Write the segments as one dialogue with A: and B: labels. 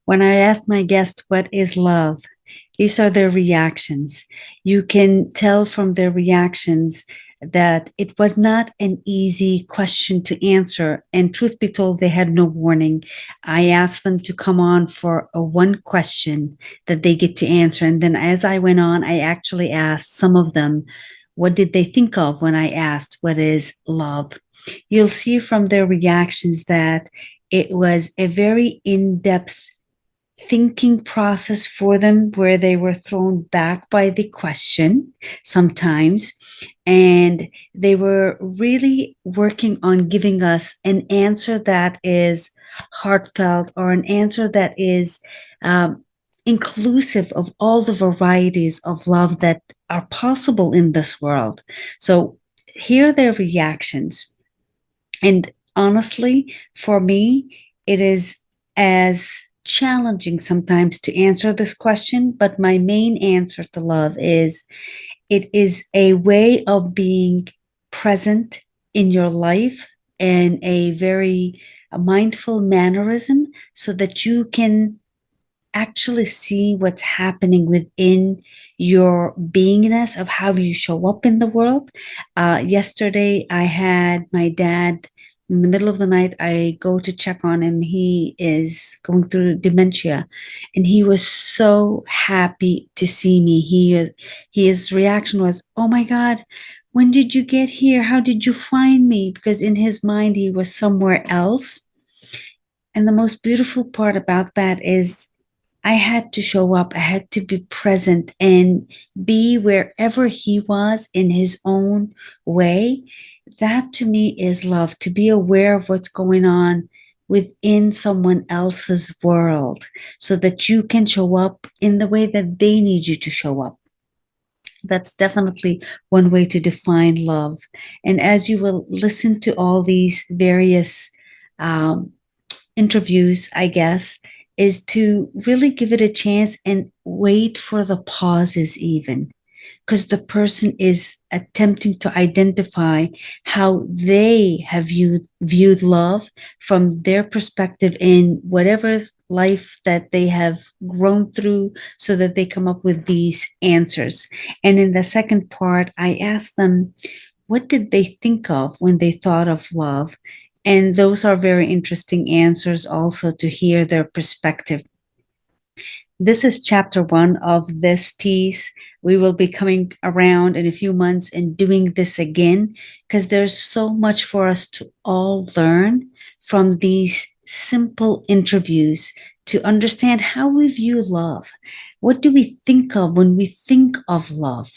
A: When I asked my guest, what is love? These are their reactions. You can tell from their reactions that it was not an easy question to answer. And truth be told, they had no warning. I asked them to come on for a one question that they get to answer. And then as I went on, I actually asked some of them, what did they think of when I asked, what is love? You'll see from their reactions that it was a very in-depth thinking process for them where they were thrown back by the question sometimes, and they were really working on giving us an answer that is heartfelt, or an answer that is inclusive of all the varieties of love that are possible in this world. So here are their reactions. And honestly, for me, it is as challenging sometimes to answer this question, but my main answer to love is it is a way of being present in your life in a very mindful mannerism so that you can actually see what's happening within your beingness of how you show up in the world. Yesterday, I had my dad in the middle of the night. I go to check on him. He is going through dementia, and he was so happy to see me. His reaction was, "Oh my God, when did you get here? How did you find me?" Because in his mind, he was somewhere else. And the most beautiful part about that is I had to show up. I had to be present and be wherever he was in his own way. That to me is love, to be aware of what's going on within someone else's world so that you can show up in the way that they need you to show up. That's definitely one way to define love. And as you will listen to all these various um, interviews, I guess, is to really give it a chance and wait for the pauses, even because the person is attempting to identify how they have viewed love from their perspective in whatever life that they have grown through, so that they come up with these answers. And in the second part, I asked them, what did they think of when they thought of love? And those are very interesting answers also to hear their perspective. This is chapter one of this piece. We will be coming around in a few months and doing this again because there's so much for us to all learn from these simple interviews to understand how we view love. What do we think of when we think of love?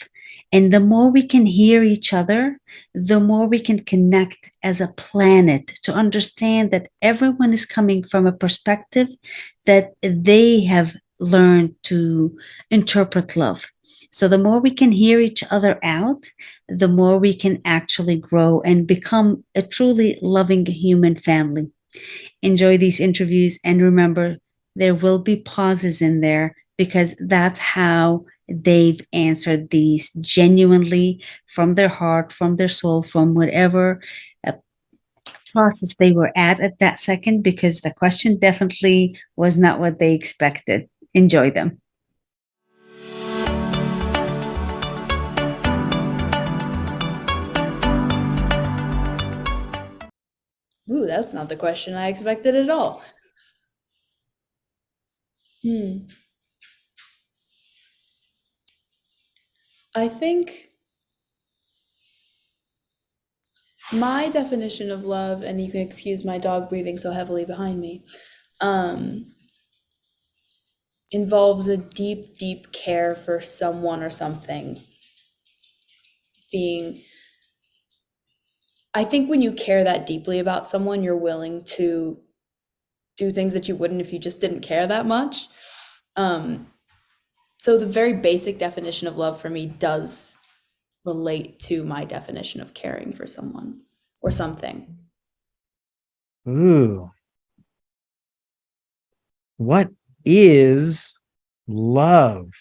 A: And the more we can hear each other, the more we can connect as a planet to understand that everyone is coming from a perspective that they have learn to interpret love. So the more we can hear each other out, the more we can actually grow and become a truly loving human family. Enjoy these interviews, and remember, there will be pauses in there because that's how they've answered these genuinely from their heart, from their soul, from whatever uh, process they were at that second, because the question definitely was not what they expected. Enjoy them.
B: Ooh, that's not the question I expected at all. Hmm. I think my definition of love, and you can excuse my dog breathing so heavily behind me, um, involves a deep, deep care for someone or something. Being, I think when you care that deeply about someone, you're willing to do things that you wouldn't if you just didn't care that much. Um, so the very basic definition of love for me does relate to my definition of caring for someone or something.
C: Ooh, what is love?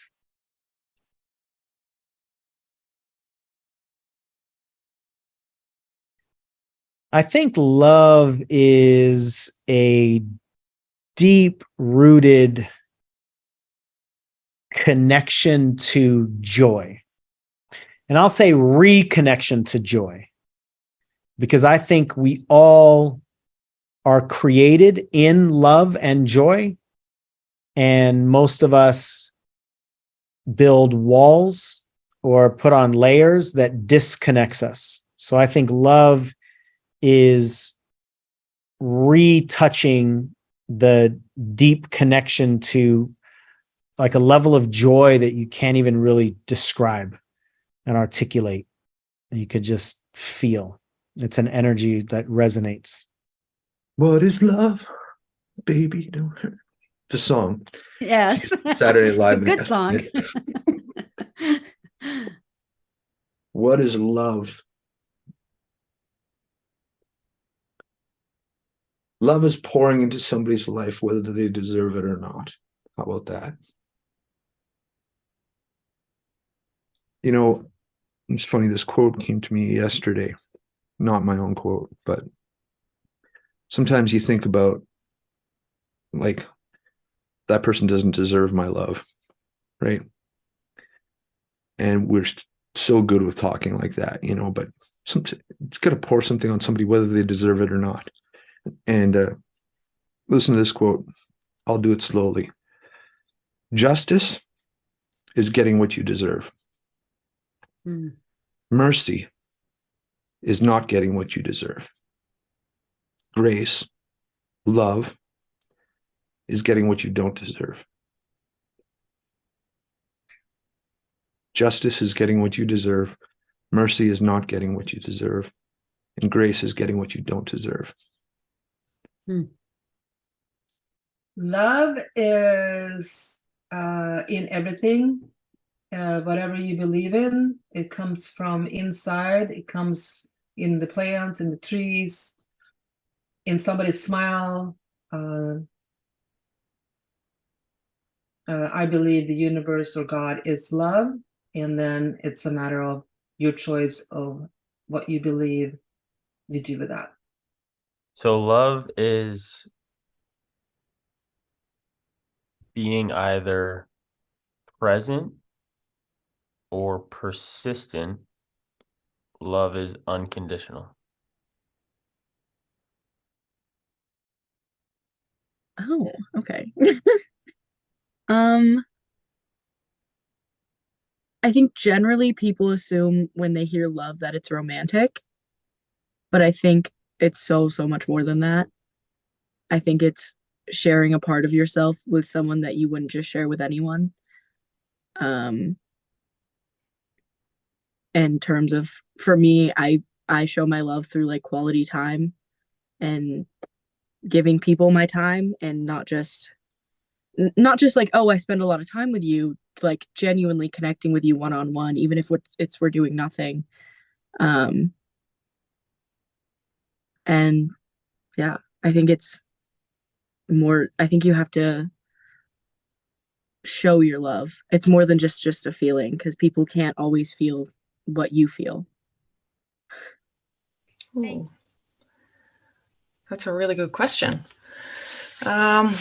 C: I think love is a deep rooted connection to joy. And I'll say reconnection to joy, because I think we all are created in love and joy. And most of us build walls or put on layers that disconnects us. So I think love is retouching the deep connection to like a level of joy that you can't even really describe and articulate. You could just feel. It's an energy that resonates.
D: What is love, baby? The song.
A: Yes.
D: Saturday Night Live.
A: Good song.
D: What is love? Love is pouring into somebody's life, whether they deserve it or not. How about that? You know, it's funny, this quote came to me yesterday. Not my own quote, but sometimes you think about, like, that person doesn't deserve my love, right? And we're so good with talking like that, you know, but it's got to pour something on somebody, whether they deserve it or not. And listen to this quote. I'll do it slowly. Justice is getting what you deserve.
A: Mm.
D: Mercy is not getting what you deserve. Grace, love, is getting what you don't deserve. Justice is getting what you deserve. Mercy is not getting what you deserve. And grace is getting what you don't deserve.
A: Mm.
E: Love is in everything, whatever you believe in. It comes from inside. It comes in the plants, in the trees, in somebody's smile. I believe the universe or God is love, and then it's a matter of your choice of what you believe you do with that.
F: So love is being either present or persistent. Love is unconditional.
G: Oh, okay. I think generally people assume when they hear love that it's romantic, but I think it's so much more than that. I think it's sharing a part of yourself with someone that you wouldn't just share with anyone. In terms of, for me, I show my love through like quality time and giving people my time, and not just like, oh, I spend a lot of time with you, like genuinely connecting with you one-on-one, even if we're doing nothing. And yeah, I think it's more, I think you have to show your love. It's more than just a feeling, because people can't always feel what you feel.
H: Ooh. That's a really good question. I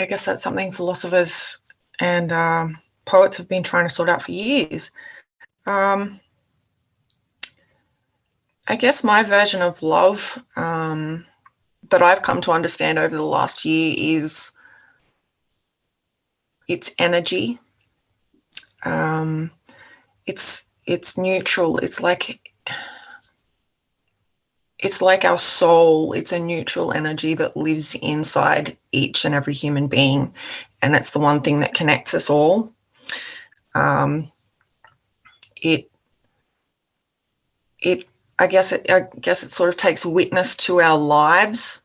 H: guess that's something philosophers and poets have been trying to sort out for years. I guess my version of love that I've come to understand over the last year is its energy. It's neutral. It's like our soul. It's a neutral energy that lives inside each and every human being, and it's the one thing that connects us all. I guess it sort of takes witness to our lives,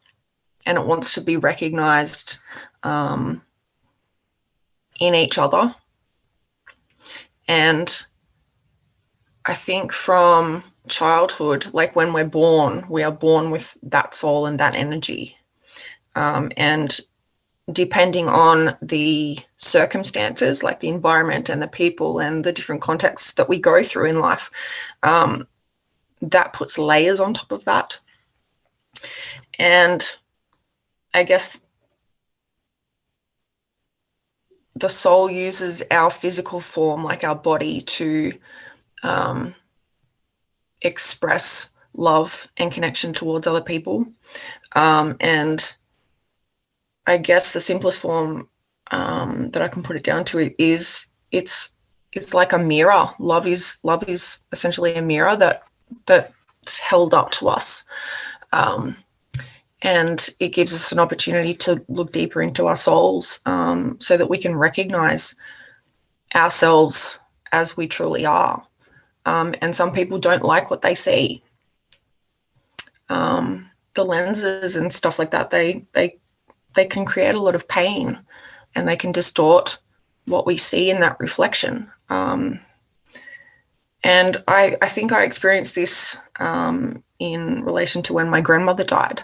H: and it wants to be recognized in each other. And I think from childhood, like when we're born, we are born with that soul and that energy. And depending on the circumstances, like the environment and the people and the different contexts that we go through in life, that puts layers on top of that. And I guess the soul uses our physical form, like our body, to express love and connection towards other people. And I guess the simplest form that I can put it down to is it's like a mirror. Love is essentially a mirror that's held up to us. And it gives us an opportunity to look deeper into our souls, so that we can recognize ourselves as we truly are. And some people don't like what they see. The lenses and stuff like that, they can create a lot of pain, and they can distort what we see in that reflection. And I think I experienced this in relation to when my grandmother died.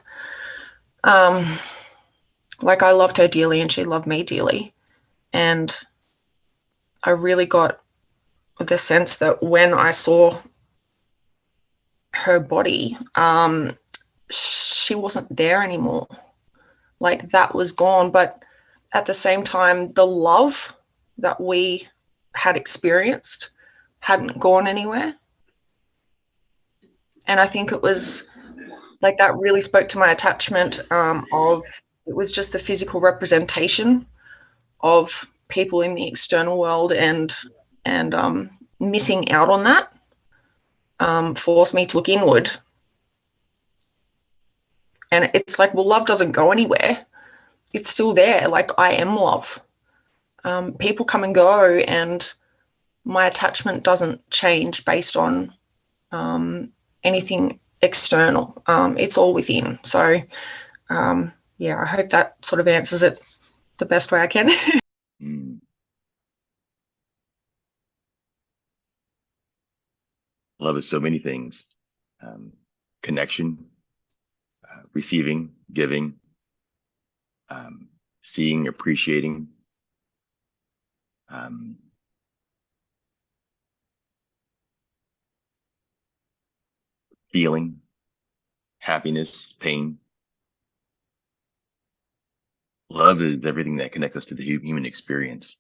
H: Like, I loved her dearly and she loved me dearly. And I really got the sense that when I saw her body, she wasn't there anymore. Like, that was gone. But at the same time, the love that we had experienced hadn't gone anywhere. And I think it was like that really spoke to my attachment of, it was just the physical representation of people in the external world, and missing out on that forced me to look inward. And it's like, well, love doesn't go anywhere. It's still there. Like, I am love. People come and go, and my attachment doesn't change based on anything external. It's all within. So, yeah, I hope that sort of answers it the best way I can.
I: Love is so many things. Connection, receiving, giving, seeing, appreciating, feeling, happiness, pain. Love is everything that connects us to the human experience.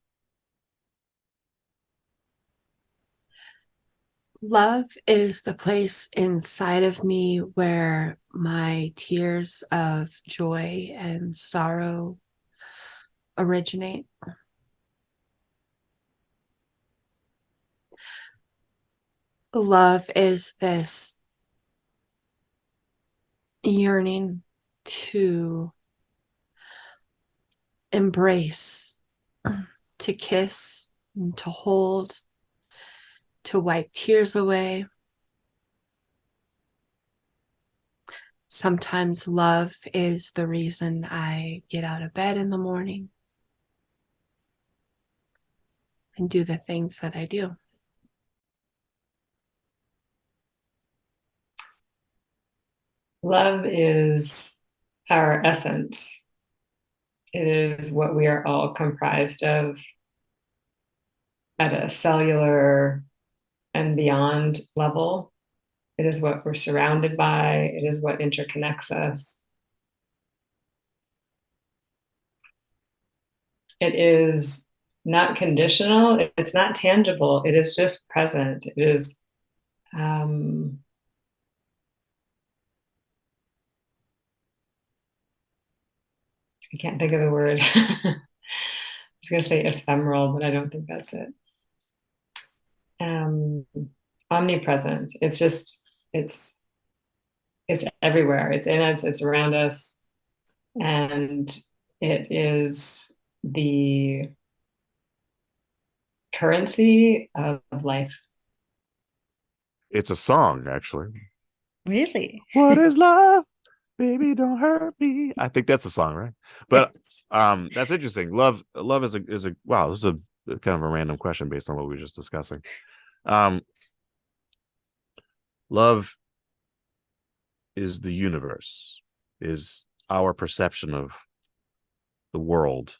J: Love is the place inside of me where my tears of joy and sorrow originate. Love is this yearning to embrace, to kiss, and to hold, to wipe tears away. Sometimes love is the reason I get out of bed in the morning and do the things that I do.
K: Love is our essence. It is what we are all comprised of at a cellular and beyond level. It is what we're surrounded by. It is what interconnects us. It is not conditional. It's not tangible. It is just present. It is I can't think of the word. I was going to say ephemeral, but I don't think that's it. Omnipresent. It's just, it's everywhere. It's in us, it's around us. And it is the currency of life.
L: It's a song, actually.
A: Really?
L: What is love? Baby, don't hurt me. I think that's a song, right? But that's interesting. Love is a wow, this is a kind of a random question based on what we were just discussing. Love is the universe, is our perception of the world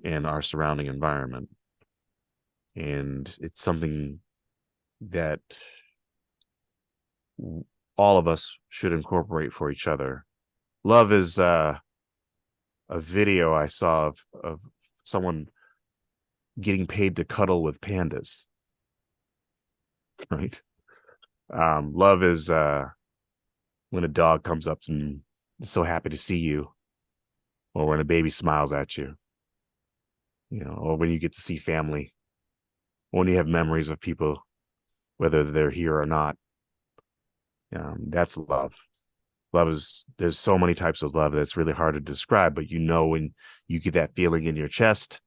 L: and our surrounding environment. And it's something that all of us should incorporate for each other. Love is a video I saw of someone getting paid to cuddle with pandas. Right? Love is when a dog comes up and is so happy to see you, or when a baby smiles at you, or when you get to see family, when you have memories of people, whether they're here or not. That's love. There's so many types of love that's really hard to describe, but when you get that feeling in your chest,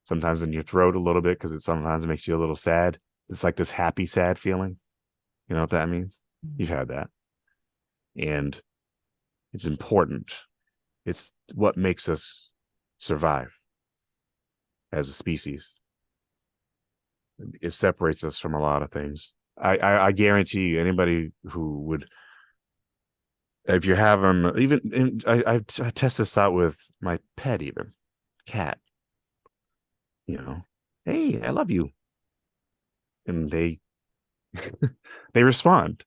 L: sometimes in your throat a little bit, because it sometimes makes you a little sad. It's like this happy, sad feeling. You know what that means? You've had that. And it's important. It's what makes us survive as a species. It separates us from a lot of things. I guarantee you, anybody who would, if you're having, I test this out with my pet, even cat. Hey, I love you, and they they respond,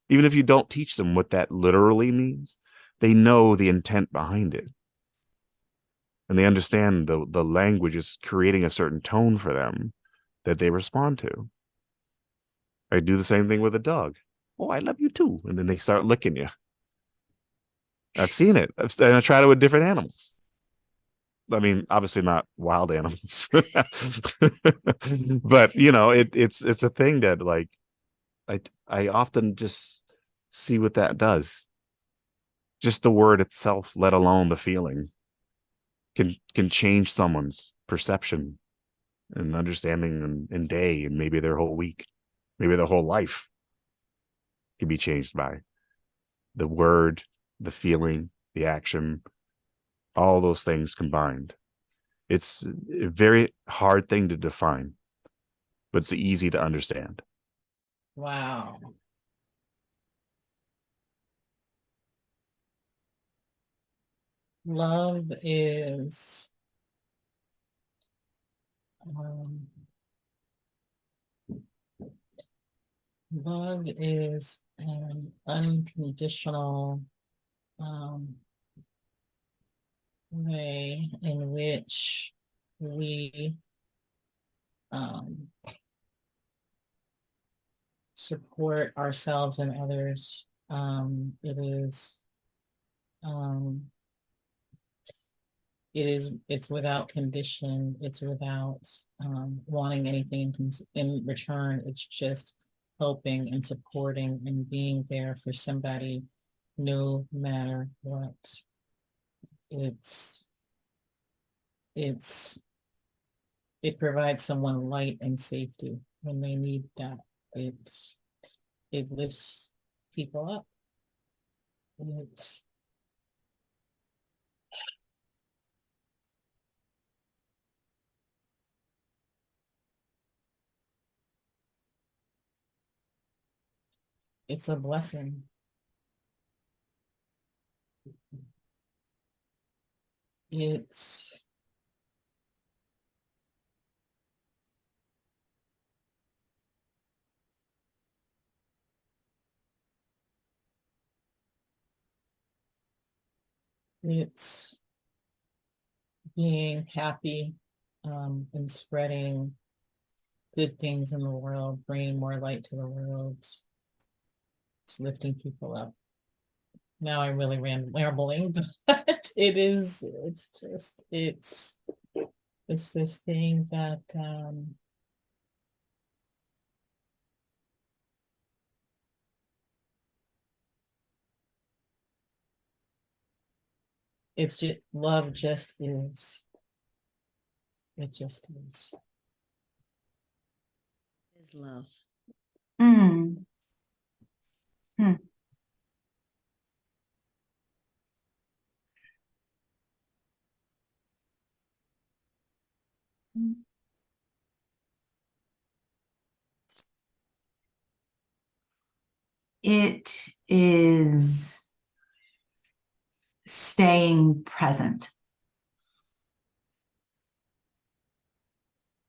L: even if you don't teach them what that literally means. They know the intent behind it, and they understand the language is creating a certain tone for them that they respond to. I do the same thing with a dog. Oh, I love you too, and then they start licking you. I've seen it. And I tried it with different animals. I mean, obviously not wild animals, but it's a thing that, like, I often just see what that does. Just the word itself, let alone the feeling, can change someone's perception and understanding and day, and maybe their whole week, maybe their whole life can be changed by the word, the feeling, the action, all those things combined. It's a very hard thing to define, but it's easy to understand.
M: Wow. Love is an unconditional way in which we support ourselves and others. It's without condition. It's without wanting anything in return. It's just helping and supporting and being there for somebody no matter what. It provides someone light and safety when they need that. It lifts people up. It's a blessing. It's being happy and spreading good things in the world, bringing more light to the world. It's lifting people up. Now I'm really rambling, but it's this thing that it's just love just is. It just is.
A: Is love.
N: Mm. Hmm. It is staying present.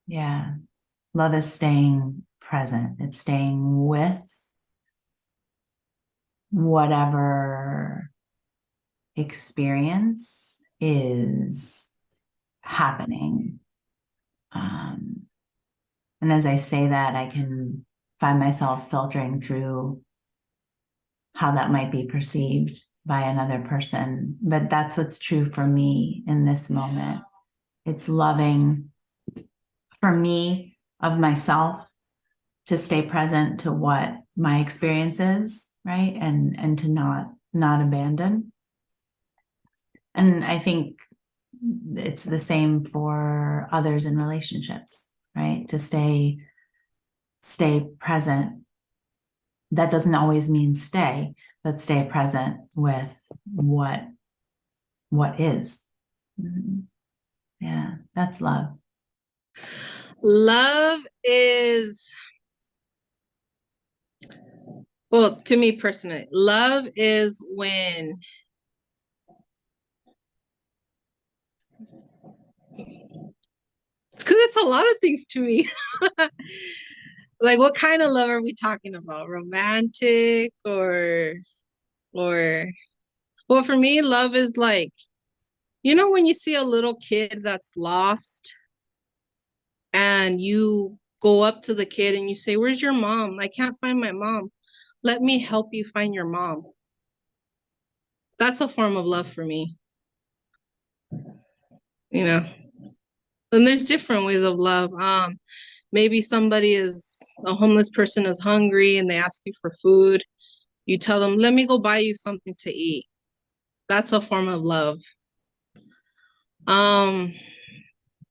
N: Yeah. Love is staying present. It's staying with whatever experience is happening. And as I say that, I can find myself filtering through how that might be perceived by another person. But that's what's true for me in this moment. It's loving for me of myself to stay present to what my experience is, right? And to not abandon. And I think it's the same for others in relationships, right? To stay present. That doesn't always mean stay, but stay present with what is. Yeah, that's love.
O: Love is, well, to me personally, love is when because it's a lot of things to me. Like, what kind of love are we talking about? Romantic or well, for me, love is like, when you see a little kid that's lost and you go up to the kid and you say, "Where's your mom? I can't find my mom. Let me help you find your mom." That's a form of love for me. And there's different ways of love. Maybe a homeless person is hungry and they ask you for food. You tell them, "Let me go buy you something to eat." That's a form of love.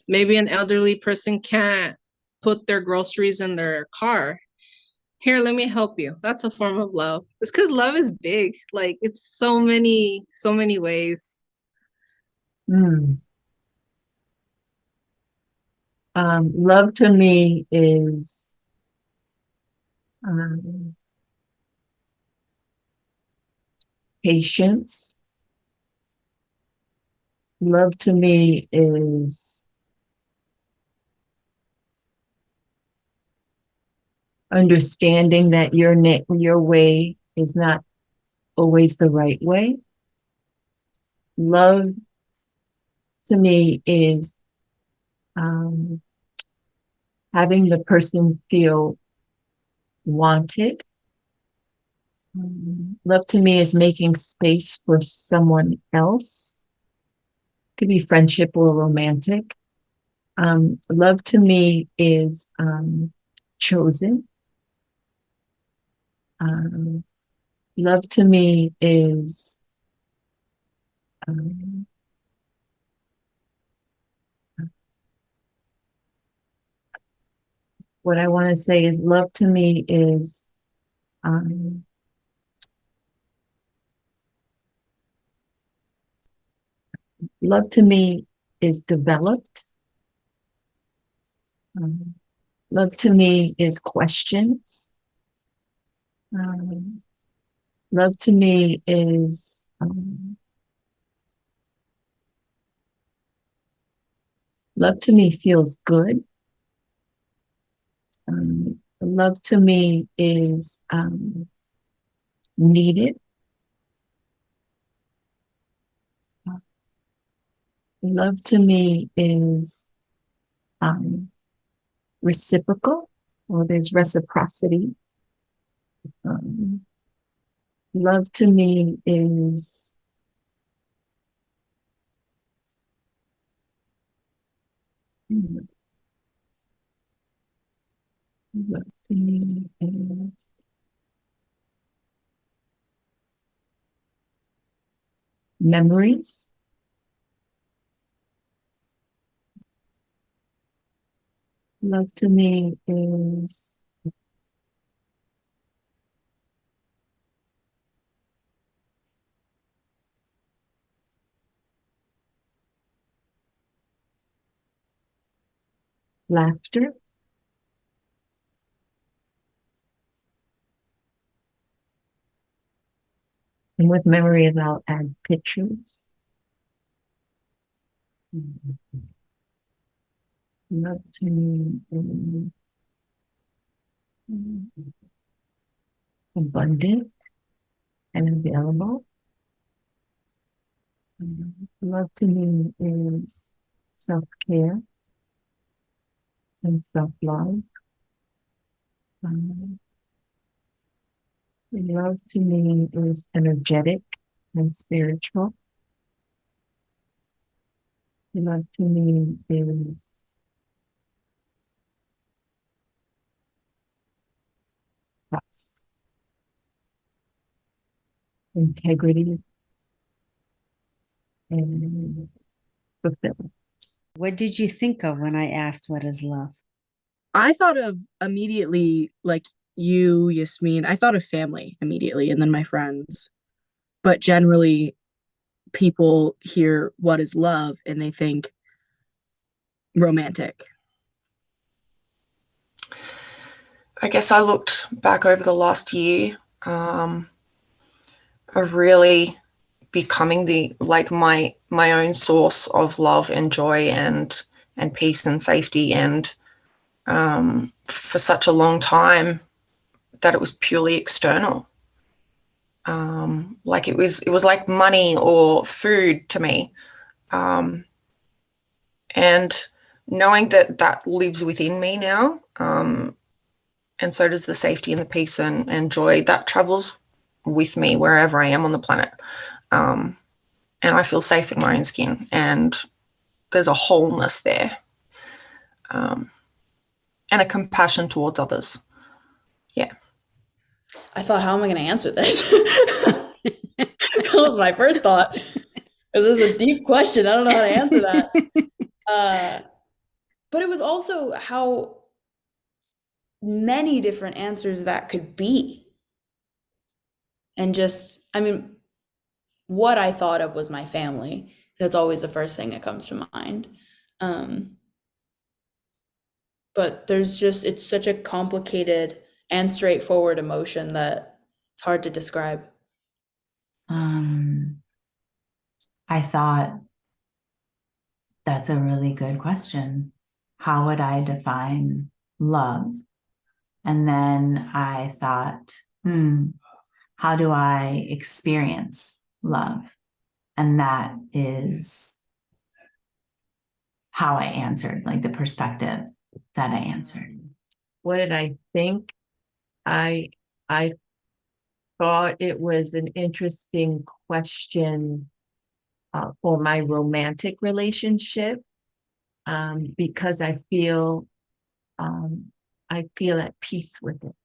O: Maybe an elderly person can't put their groceries in their car. "Here, let me help you." That's a form of love. It's because love is big. Like, it's so many ways.
P: Love to me is patience. Love to me is understanding that your way is not always the right way. Love to me is having the person feel wanted. Love to me is making space for someone else. Could be friendship or romantic. Love to me is chosen. Love to me is what I want to say is love to me is love to me is developed. Love to me is questions. Love to me is love to me feels good. Love to me is needed. Love to me is reciprocal, or there's reciprocity. Love to me is love to me is memories. Love to me is laughter. And with memories, I'll add pictures. Love to me is abundant and available. Love to me is self-care and self-love. Love to me is energetic and spiritual. Love to me is trust, integrity, and fulfillment.
A: What did you think of when I asked what is love?
G: I thought of immediately like you, Yasmin. I thought of family immediately and then my friends. But generally, people hear what is love and they think romantic.
H: I guess I looked back over the last year of really becoming my own source of love and joy and peace and safety, and for such a long time that it was purely external. Like it was like money or food to me, and knowing that that lives within me now, and so does the safety and the peace and joy that travels with me wherever I am on the planet. And I feel safe in my own skin, and there's a wholeness there, and a compassion towards others. Yeah.
B: I thought, how am I going to answer this? That was my first thought. This is a deep question. I don't know how to answer that. But it was also how many different answers that could be. And just, I mean, what I thought of was my family. That's always the first thing that comes to mind. But it's such a complicated and straightforward emotion that it's hard to describe.
N: I thought that's a really good question. How would I define love? And then I thought, how do I experience love? And that is how I answered, like the perspective that I answered.
P: What did I think? I thought it was an interesting question for my romantic relationship, because I feel at peace with it.